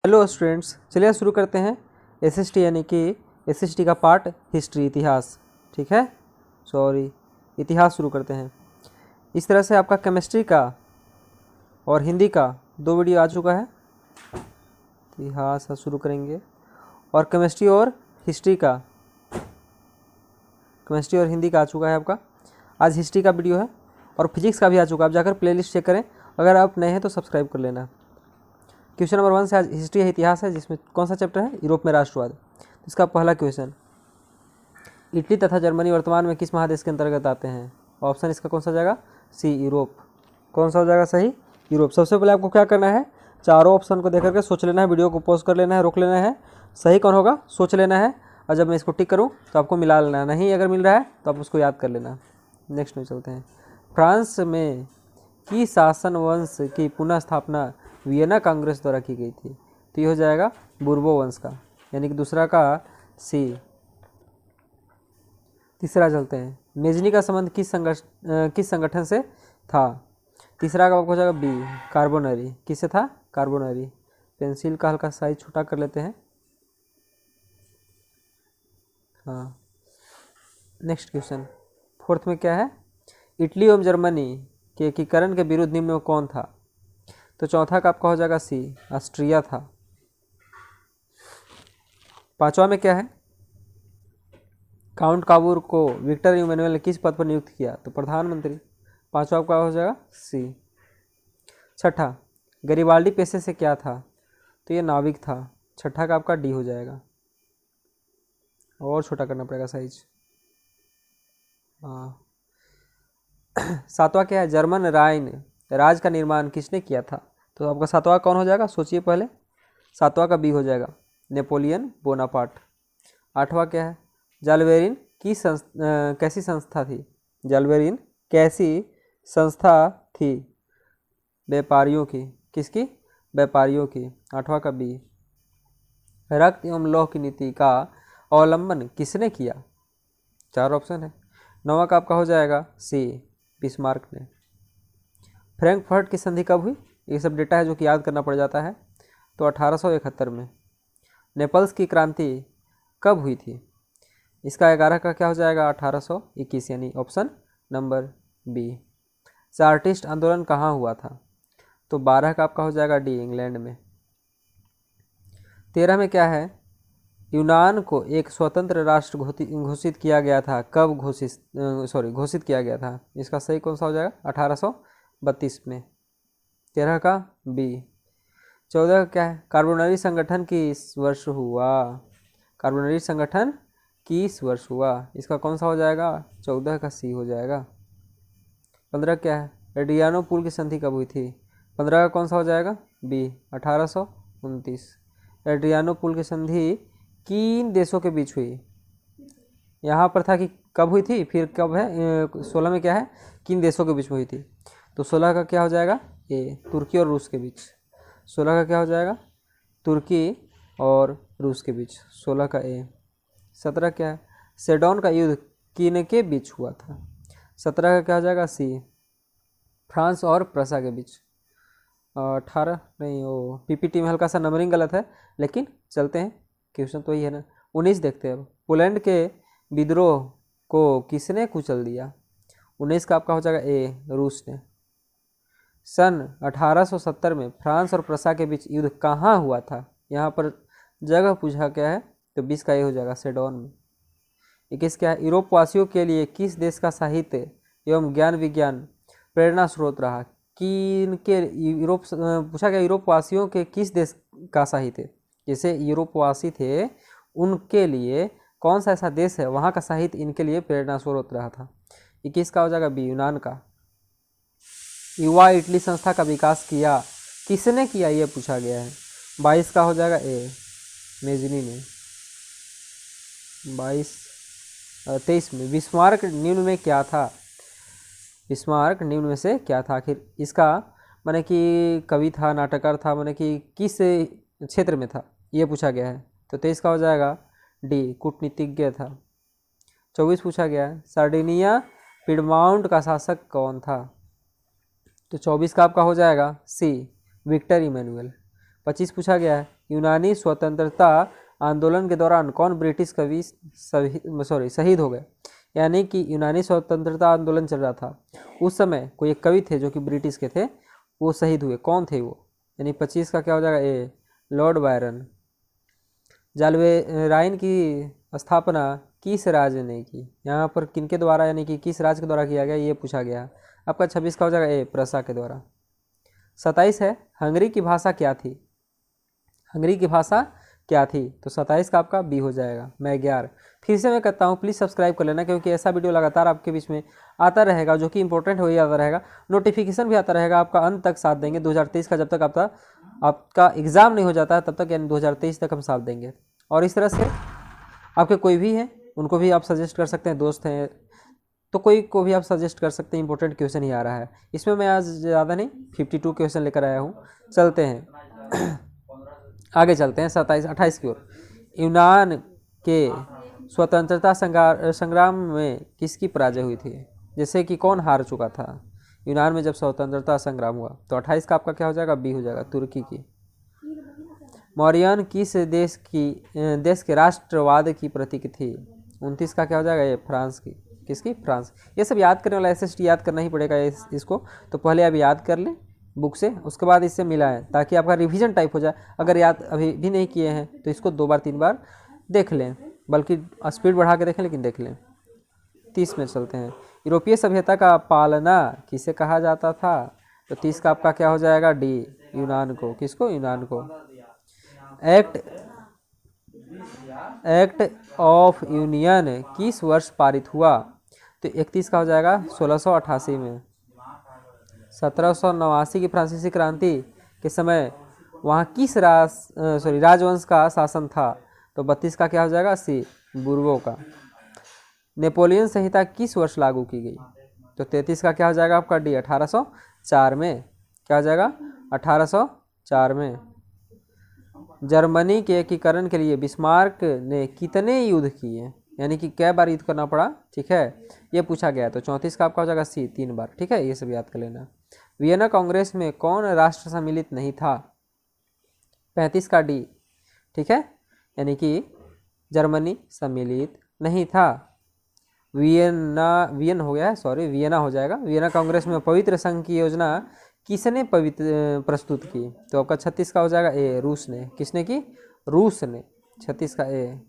Hello students, चलिए शुरू करते हैं एसएसटी यानी कि एसएसटी का पार्ट हिस्ट्री इतिहास। ठीक है, इतिहास शुरू करते हैं। इस तरह से आपका केमिस्ट्री का और हिंदी का 2 वीडियो आ चुका है। इतिहास शुरू करेंगे और केमिस्ट्री और हिंदी का आ चुका है आपका। आज हिस्ट्री का वीडियो है और फिजिक्स का भी आ चुका है। आप जाकर प्लेलिस्ट चेक करें, अगर आप नए हैं तो सब्सक्राइब कर लेना। क्वेश्चन नंबर 1 से आज हिस्ट्री है, इतिहास है, जिसमें कौन सा चैप्टर है? यूरोप में राष्ट्रवाद। इसका पहला क्वेश्चन, इटली तथा जर्मनी वर्तमान में किस महादेश के अंतर्गत आते हैं? ऑप्शन इसका कौन सा जाएगा? सी, यूरोप। कौन सा हो जाएगा सही? यूरोप। सबसे पहले आपको क्या करना है, चारों ऑप्शन को देख करके सोच लेना है, वीडियो को पॉज कर लेना है, रोक लेना है, सही कौन होगा सोच लेना है, और जब मैं इसको टिक करूँ तो आपको मिला लेना है। नहीं अगर मिल रहा है तो आप उसको याद कर लेना। नेक्स्ट में चलते हैं। फ्रांस में की शासन वंश की पुनः स्थापना वियना कांग्रेस द्वारा की गई थी? तो ये हो जाएगा बुर्बो वंश का, यानी कि दूसरा का सी। तीसरा चलते हैं। मेजनी का संबंध किस संगठन से था? तीसरा का हो जाएगा बी, कार्बोनरी। किससे था? कार्बोनरी। पेंसिल का हल्का साइज छोटा कर लेते हैं। हाँ, नेक्स्ट क्वेश्चन, फोर्थ में क्या है? इटली एवं जर्मनी के एकीकरण के विरुद्ध निम्न में कौन था? तो चौथा का आपका हो जाएगा सी, ऑस्ट्रिया था। पांचवा में क्या है? काउंट काबूर को विक्टर इमैनुअल ने किस पद पर नियुक्त किया? तो प्रधानमंत्री। पांचवा आपका हो जाएगा सी। छठा, गरिबाल्डी पेशे से क्या था? तो ये नाविक था। छठा का आपका डी हो जाएगा, और छोटा करना पड़ेगा साइज। हाँ। सातवां क्या है? जर्मन राइन राज का निर्माण किसने किया था? तो आपका सातवां कौन हो जाएगा? सोचिए पहले। सातवां का बी हो जाएगा, नेपोलियन बोनापार्ट। आठवां क्या है? जालबेरिन की कैसी संस्था थी? जालबेरिन कैसी संस्था थी? व्यापारियों की। किसकी? व्यापारियों की। आठवां का बी। रक्त एवं लौह की नीति का अवलंबन किसने किया? 4 ऑप्शन है। नौवां का आपका हो जाएगा सी, बिस्मार्क ने। फ्रैंकफर्ट की संधि कब हुई? ये सब डेटा है जो कि याद करना पड़ जाता है। तो 1871 में। नेपल्स की क्रांति कब हुई थी? इसका 11 का क्या हो जाएगा? 1821, यानी ऑप्शन नंबर बी। चार्टिस्ट आंदोलन कहाँ हुआ था? तो 12 का आपका हो जाएगा डी, इंग्लैंड में। 13 में क्या है? यूनान को एक स्वतंत्र राष्ट्र घोषित किया गया था। कब घोषित किया गया था? इसका सही कौन सा हो जाएगा? 1832 में। 13 का बी। 14 का क्या है? कार्बोनरी संगठन किस वर्ष हुआ? कार्बोनरी संगठन किस वर्ष हुआ? इसका कौन सा हो जाएगा? 14 का सी हो जाएगा। 15 क्या है? एड्रियानोपुल की संधि कब हुई थी? 15 का कौन सा हो जाएगा? बी, 1829। एड्रियानोपुल की संधि किन देशों के बीच हुई? यहाँ पर था कि कब हुई थी, फिर कब है? 16 में क्या है? किन देशों के बीच में हुई थी? तो 16 का क्या हो जाएगा? ए, तुर्की और रूस के बीच। 16 का क्या हो जाएगा? तुर्की और रूस के बीच। 16 का ए। 17 क्या है? सेडोन का युद्ध किन के बीच हुआ था? 17 का क्या हो जाएगा? सी, फ्रांस और प्रसा के बीच। 18 नहीं, वो पीपीटी में हल्का सा नंबरिंग गलत है, लेकिन चलते हैं, क्वेश्चन तो ही है ना। 19 देखते हैं अब। पोलैंड के विद्रोह को किसने कुचल दिया? 19 का आपका हो जाएगा ए, रूस ने। सन 1870 में फ्रांस और प्रसा के बीच युद्ध कहाँ हुआ था? यहाँ पर जगह पूछा क्या है? तो 20 का ये हो जाएगा, सेडोन में। 21 क्या है? यूरोप वासियों के लिए किस देश का साहित्य एवं ज्ञान विज्ञान प्रेरणा स्रोत रहा? किनके यूरोप पूछा गया, यूरोप वासियों के किस देश का साहित्य? जैसे यूरोपवासी थे, उनके लिए कौन सा ऐसा देश है वहाँ का साहित्य इनके लिए प्रेरणा स्रोत रहा था? 21 का हो जाएगा बी, यूनान का। युवा इटली संस्था का विकास किया किसने किया, ये पूछा गया है। 22 का हो जाएगा ए, मेजनी ने। 23 में बिस्मार्क निम्न में क्या था? बिस्मार्क निम्न में से क्या था? आखिर इसका माने कि कवि था, नाटककार था, माने कि किस क्षेत्र में था, ये पूछा गया है। तो 23 का हो जाएगा डी, कूटनीतिज्ञ था। 24 पूछा गया है, सार्डिनिया पिडमाउंट का शासक कौन था? तो 24 का आपका हो जाएगा सी, विक्टर इमैनुअल। 25 पूछा गया है, यूनानी स्वतंत्रता आंदोलन के दौरान कौन ब्रिटिश कवि शहीद हो गए। यानी कि यूनानी स्वतंत्रता आंदोलन चल रहा था, उस समय कोई एक कवि थे जो कि ब्रिटिश के थे, वो शहीद हुए। कौन थे वो? यानी 25 का क्या हो जाएगा? ए, लॉर्ड बायरन। जालवेराइन की स्थापना किस राज्य ने की? यहाँ पर किनके द्वारा, यानी कि किस राज्य के द्वारा किया गया, ये पूछा गया। आपका 26 का हो जाएगा ए, प्रसा के द्वारा। 27 है, हंगरी की भाषा क्या थी? हंगरी की भाषा क्या थी? तो 27 का आपका बी हो जाएगा, मैग्यार। फिर से मैं कहता हूँ प्लीज़ सब्सक्राइब कर लेना, क्योंकि ऐसा वीडियो लगातार आपके बीच में आता रहेगा, जो कि इंपॉर्टेंट वही आता रहेगा, नोटिफिकेशन भी आता रहेगा। आपका अंत तक साथ देंगे 2023 का, जब तक आपका एग्ज़ाम नहीं हो जाता है तब तक, यानी 2023 तक हम साथ देंगे। और इस तरह से आपके कोई भी हैं उनको भी आप सजेस्ट कर सकते हैं, दोस्त हैं तो कोई को भी आप सजेस्ट कर सकते हैं। इंपॉर्टेंट क्वेश्चन ही आ रहा है इसमें, मैं आज ज़्यादा नहीं 52 क्वेश्चन लेकर आया हूँ। चलते हैं आगे चलते हैं 27-28 की ओर। यूनान के स्वतंत्रता संग्राम में किसकी पराजय हुई थी? जैसे कि कौन हार चुका था यूनान में जब स्वतंत्रता संग्राम हुआ? तो 28 का आपका क्या हो जाएगा? बी हो जाएगा, तुर्की की। मौर्यन किस देश के राष्ट्रवाद की प्रतीक थी? 29 का क्या हो जाएगा? ये फ्रांस की। किसकी? फ्रांस। ये सब याद करने वाला एसएसटी याद करना ही पड़ेगा इसको, तो पहले आप याद कर लें बुक से, उसके बाद इससे मिलाएं, ताकि आपका रिवीजन टाइप हो जाए। अगर याद अभी भी नहीं किए हैं तो इसको 2 बार 3 बार देख लें, बल्कि स्पीड बढ़ा के देखें, लेकिन देख लें। 30 में चलते हैं। यूरोपीय सभ्यता का पालना किसे कहा जाता था? तो 30 का आपका क्या हो जाएगा? डी, यूनान को। किसको? यूनान को। एक्ट ऑफ यूनियन किस वर्ष पारित हुआ? तो 31 का हो जाएगा 1688 में। 1789 की फ्रांसीसी क्रांति के समय वहाँ किस राजवंश का शासन था? तो 32 का क्या हो जाएगा? सी, बुर्बो का। नेपोलियन संहिता किस वर्ष लागू की गई? तो 33 का क्या हो जाएगा आपका? डी, 1804 में। क्या हो जाएगा? 1804 में। जर्मनी के एकीकरण के लिए बिस्मार्क ने कितने युद्ध किए? यानी कि कै बार युद्ध करना पड़ा, ठीक है, ये पूछा गया। तो 34 का आपका हो जाएगा सी, 3 बार। ठीक है, ये सब याद कर लेना। वियना कांग्रेस में कौन राष्ट्र सम्मिलित नहीं था? 35 का डी, ठीक है, यानी कि जर्मनी सम्मिलित नहीं था। वियन हो गया है, सॉरी, वियना हो जाएगा। वियना कांग्रेस में पवित्र संघ की योजना किसने प्रस्तुत की? तो आपका 36 का हो जाएगा ए, रूस ने। किसने की? रूस ने। 36 का ए।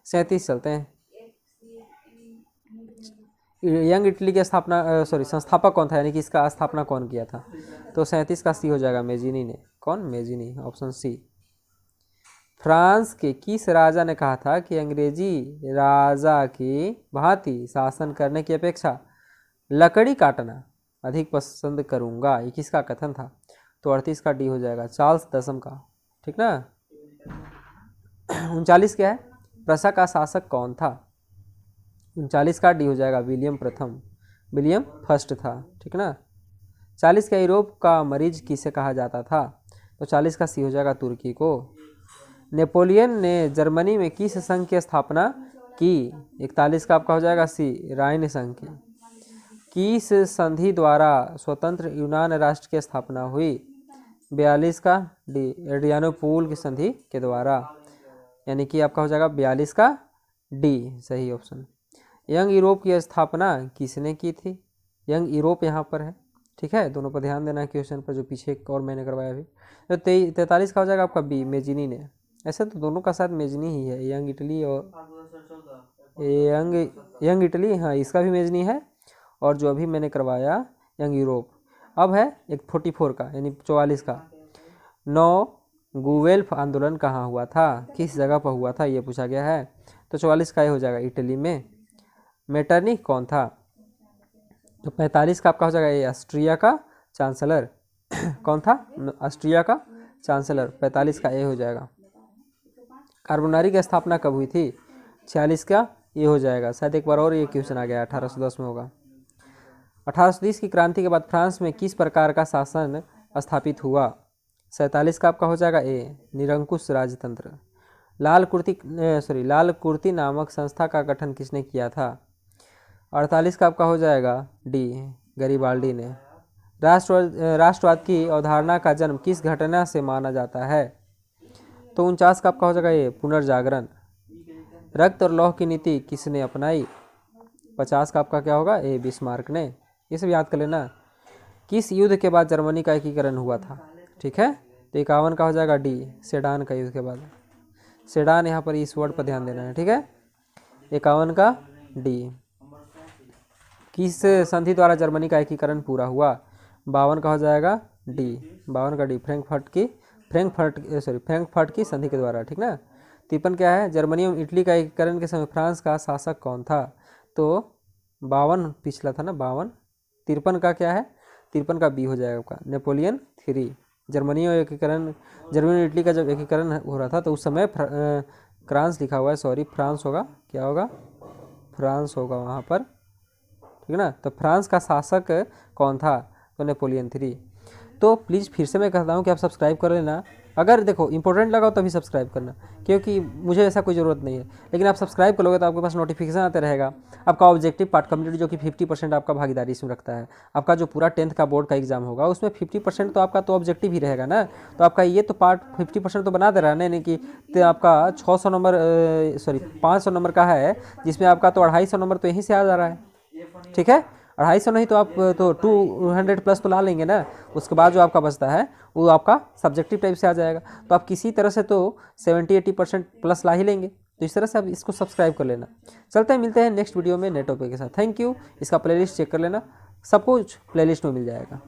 37 चलते हैं। यंग इटली के संस्थापक कौन था? यानी कि इसका स्थापना कौन किया था? तो 37 का सी हो जाएगा, मेजिनी ने। कौन? Mazzini, option C. फ्रांस के किस राजा ने कहा था कि अंग्रेजी राजा की भांति शासन करने की अपेक्षा लकड़ी काटना अधिक पसंद करूंगा? ये किसका कथन था? तो 38 का डी हो जाएगा, चार्ल्स दसम का। ठीक ना। 39 क्या है? प्रसा का शासक कौन था? 39 का डी हो जाएगा, विलियम प्रथम। विलियम फर्स्ट था। ठीक ना। 40 का यूरोप का मरीज किसे कहा जाता था? तो 40 का सी हो जाएगा, तुर्की को। नेपोलियन ने जर्मनी में किस संघ की स्थापना की? 41 का आपका हो जाएगा सी, राइन संघ की। किस संधि द्वारा स्वतंत्र यूनान राष्ट्र की स्थापना हुई? 42 का डी, एड्रियानोपुल की संधि के द्वारा। यानी कि आपका हो जाएगा 42 का डी, सही ऑप्शन। यंग यूरोप की स्थापना किसने की थी? यंग यूरोप यहाँ पर है, ठीक है, दोनों पर ध्यान देना क्वेश्चन पर, जो पीछे एक और मैंने करवाया अभी। तो 43 का हो जाएगा आपका बी, मेजिनी ने। ऐसे तो दोनों का साथ मेजनी ही है, यंग इटली और यंग इटली, हाँ, इसका भी मेजनी है। और जो अभी मैंने करवाया यंग यूरोप। अब है एक 44 का, यानी 44 का। 9 गुवेल्फ आंदोलन कहाँ हुआ था? किस जगह पर हुआ था, ये पूछा गया है। तो 44 का ये हो जाएगा, इटली में। मेटरनिख कौन था? तो 45 का आपका हो जाएगा ये, ऑस्ट्रिया का चांसलर। कौन था? ऑस्ट्रिया का चांसलर। 45 का ए हो जाएगा। कार्बोनारी की स्थापना कब हुई थी? 46 का ये हो जाएगा। शायद एक बार और ये क्वेश्चन आ गया, 1810 में होगा। 1830 की क्रांति के बाद फ्रांस में किस प्रकार का शासन स्थापित हुआ? 47 का आपका हो जाएगा ए, निरंकुश राजतंत्र। लाल कुर्ती नामक संस्था का गठन किसने किया था? 48 का आपका हो जाएगा डी, गरीबाल्डी ने। राष्ट्रवाद की अवधारणा का जन्म किस घटना से माना जाता है? तो 49 का आपका हो जाएगा ये पुनर्जागरण। रक्त और लौह की नीति किसने अपनाई? 50 का आपका क्या होगा? ए बिस्मार्क ने। ये सब याद कर लेना। किस युद्ध के बाद जर्मनी का एकीकरण हुआ था? ठीक है, तो 51 का हो जाएगा डी, सेडान का युद्ध के बाद। सेडान यहाँ पर इस वर्ड पर ध्यान देना है। ठीक है, 51 का डी। किस संधि द्वारा जर्मनी का एकीकरण पूरा हुआ? 52 का हो जाएगा डी, 52 का डी, फ्रैंकफर्ट की संधि के द्वारा। ठीक ना। 53 क्या है? जर्मनी एवं इटली का एकीकरण के समय फ्रांस का शासक कौन था? तो 52 पिछला था ना, 52। 53 का क्या है? 53 का बी हो जाएगा आपका, नेपोलियन 3। जर्मनी और इटली का जब एकीकरण हो रहा था तो उस समय फ्रांस लिखा हुआ है, सॉरी फ्रांस होगा, क्या होगा? फ्रांस होगा वहाँ पर। ठीक है ना। तो फ्रांस का शासक कौन था? तो नेपोलियन 3। तो प्लीज़ फिर से मैं कहता हूँ कि आप सब्सक्राइब कर लेना। अगर देखो इंपॉर्टेंट लगा तभी सब्सक्राइब करना, क्योंकि मुझे ऐसा कोई ज़रूरत नहीं है, लेकिन आप सब्सक्राइब करोगे तो आपके पास नोटिफिकेशन आता रहेगा। आपका ऑब्जेक्टिव पार्ट कंप्लीट, जो कि 50% आपका भागीदारी इसमें रखता है। आपका जो पूरा 10th का बोर्ड का एग्जाम होगा उसमें 50% तो आपका तो ऑब्जेक्टिव ही रहेगा ना। तो आपका ये तो पार्ट 50% तो बना दे रहा है ना, यानी कि तो आपका 600 नंबर, सॉरी 500 नंबर का है, जिसमें आपका तो 250 नंबर तो यहीं से आ जा रहा है। ठीक है, 250 नहीं तो आप तो 200 प्लस तो ला लेंगे ना। उसके बाद जो आपका बचता है वो आपका सब्जेक्टिव टाइप से आ जाएगा, तो आप किसी तरह से तो 70-80% प्लस ला ही लेंगे। तो इस तरह से आप इसको सब्सक्राइब कर लेना। चलते हैं, मिलते हैं नेक्स्ट वीडियो में नए टॉपिक के साथ। Thank you. इसका प्लेलिस्ट चेक कर लेना, सब कुछ प्लेलिस्ट में मिल जाएगा।